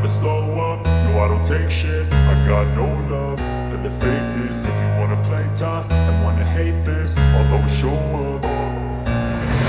slow up, no I don't take shit. I got no love for the fakeness. If you wanna play tough and wanna hate this, I'll always show up.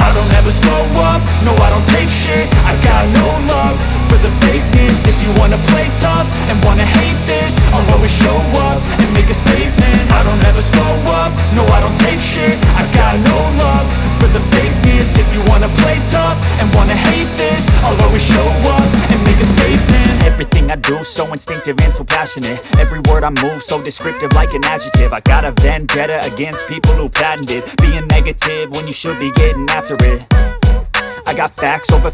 I don't ever slow up, no I don't take shit. I got no love for the fakeness. If you wanna play tough and wanna hate this, I'll always show up and make a statement. I don't ever slow up, no I don't take shit. I got no love for the fakeness. If you wanna play tough and wanna hate this, I'll always show up and make a statement. Everything I do so instinctive and so passionate. Every word I move so descriptive like an adjective. I got a vendetta against people who patented being negative when you should be getting after it. I got facts over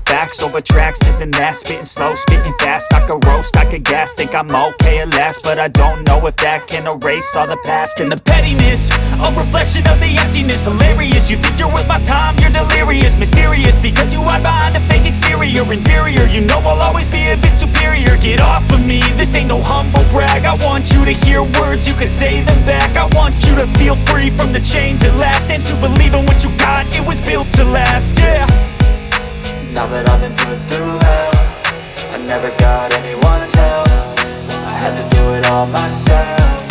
tracks, this and that. Spitting slow, spitting fast, I could roast, I could gas. Think I'm okay at last, but I don't know if that can erase all the past. And the pettiness, a reflection of the emptiness. Hilarious, you think you're worth my time, you're delirious. Mysterious, because you hide behind a fake exterior. Inferior, you know I'll always be a bit superior. Get off of me, this ain't no humble brag. I want you to hear words, you can say them back. I want you to feel free from the chains at last, and to believe in what you got, it was built to last, yeah. Now that I've been put through hell, I never got anyone's help. I had to do it all myself.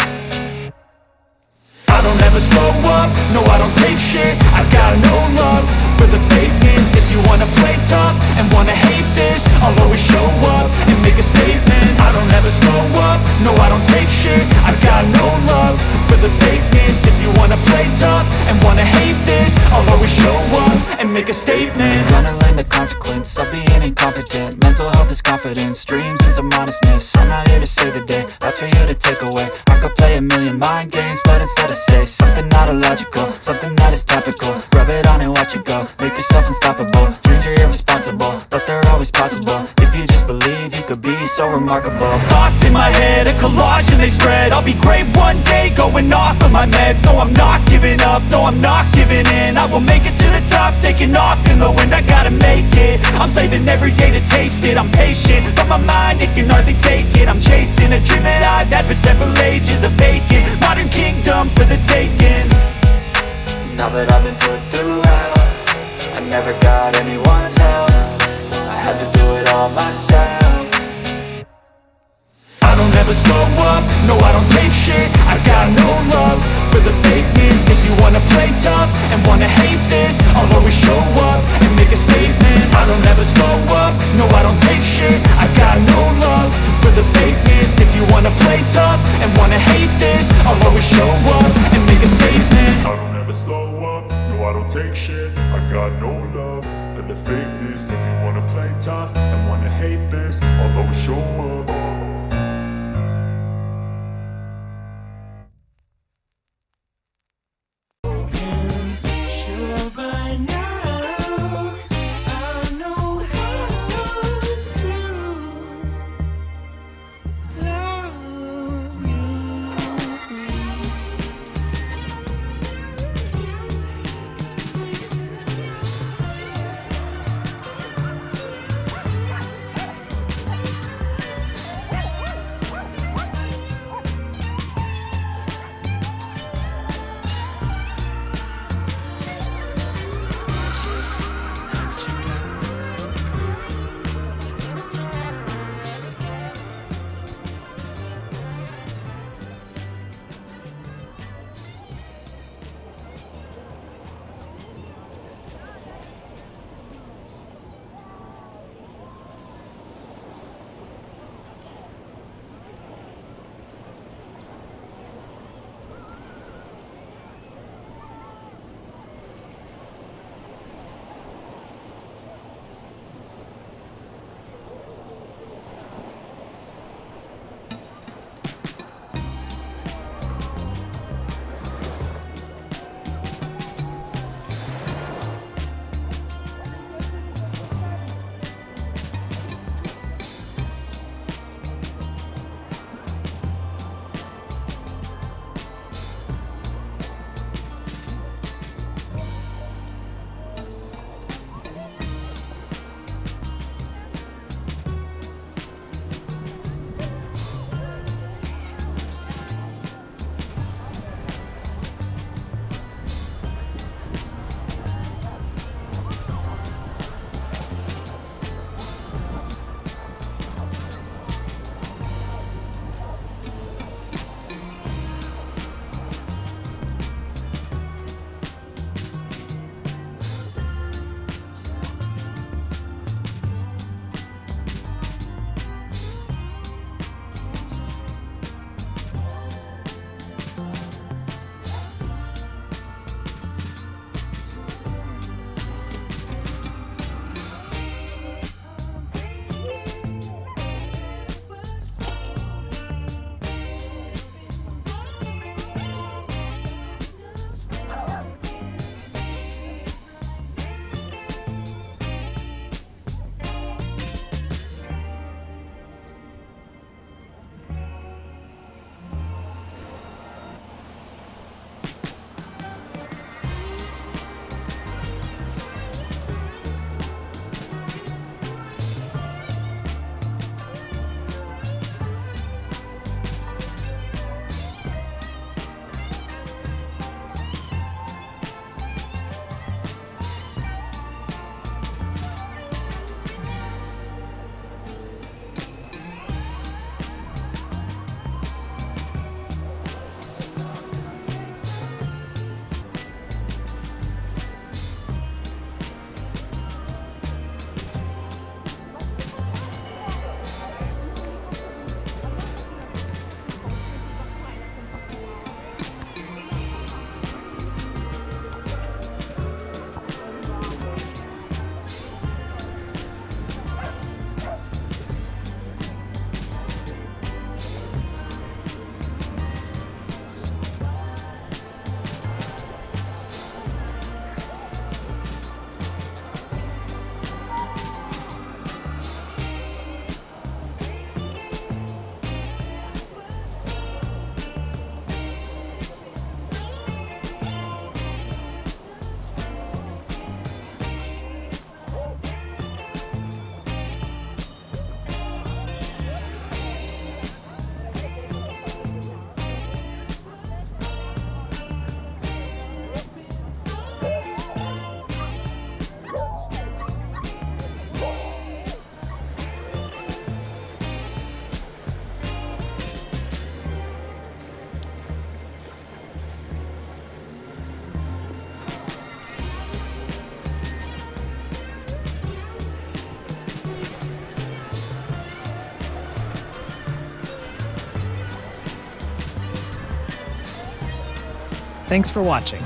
I don't ever slow up, no I don't take shit. I got no love for the fakeness. If you wanna play tough and wanna hate this, I'll always show up and make a statement. I don't ever slow up, no I don't take shit. I got no love for the fakeness. If you wanna play tough and wanna hate this, I'll always show up and make a statement. Gonna learn the consequence of being incompetent. Mental health is confidence, dreams and some modestness. I'm not here to save the day, that's for you to take away. I could play a million mind games, but instead I say something not illogical, something that is topical. Rub it on and watch it go, make yourself unstoppable. Dreams are irresponsible, but they're always possible. If you just believe, you could be so remarkable. Thoughts in my head, a collage and they spread. I'll be great one day, going off of my meds. No, I'm not giving up, no, I'm not giving in. I will make it to the top, taking off in the wind. I gotta make it, I'm saving every day to taste it. I'm patient, but my mind, it can hardly take it. I'm chasing a dream that I've had for several ages. A vacant, modern kingdom for the taking. Now that I've been put through hell, I never got anyone's help. I had to do it all myself. I don't ever slow up, no I don't take shit. I got no love for the fakeness. If you wanna play tough and wanna hate this, I'll always show up and make a statement. I don't ever slow up, no I don't take shit. I got no love for the fakeness. If you wanna play tough and wanna hate this, I'll always show up and make a statement. I don't ever slow up, no I don't take shit. I got no love for the fakeness. If you wanna play tough and wanna hate this, I'll always show up. Thanks for watching.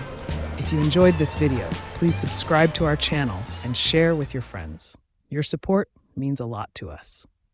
If you enjoyed this video, please subscribe to our channel and share with your friends. Your support means a lot to us.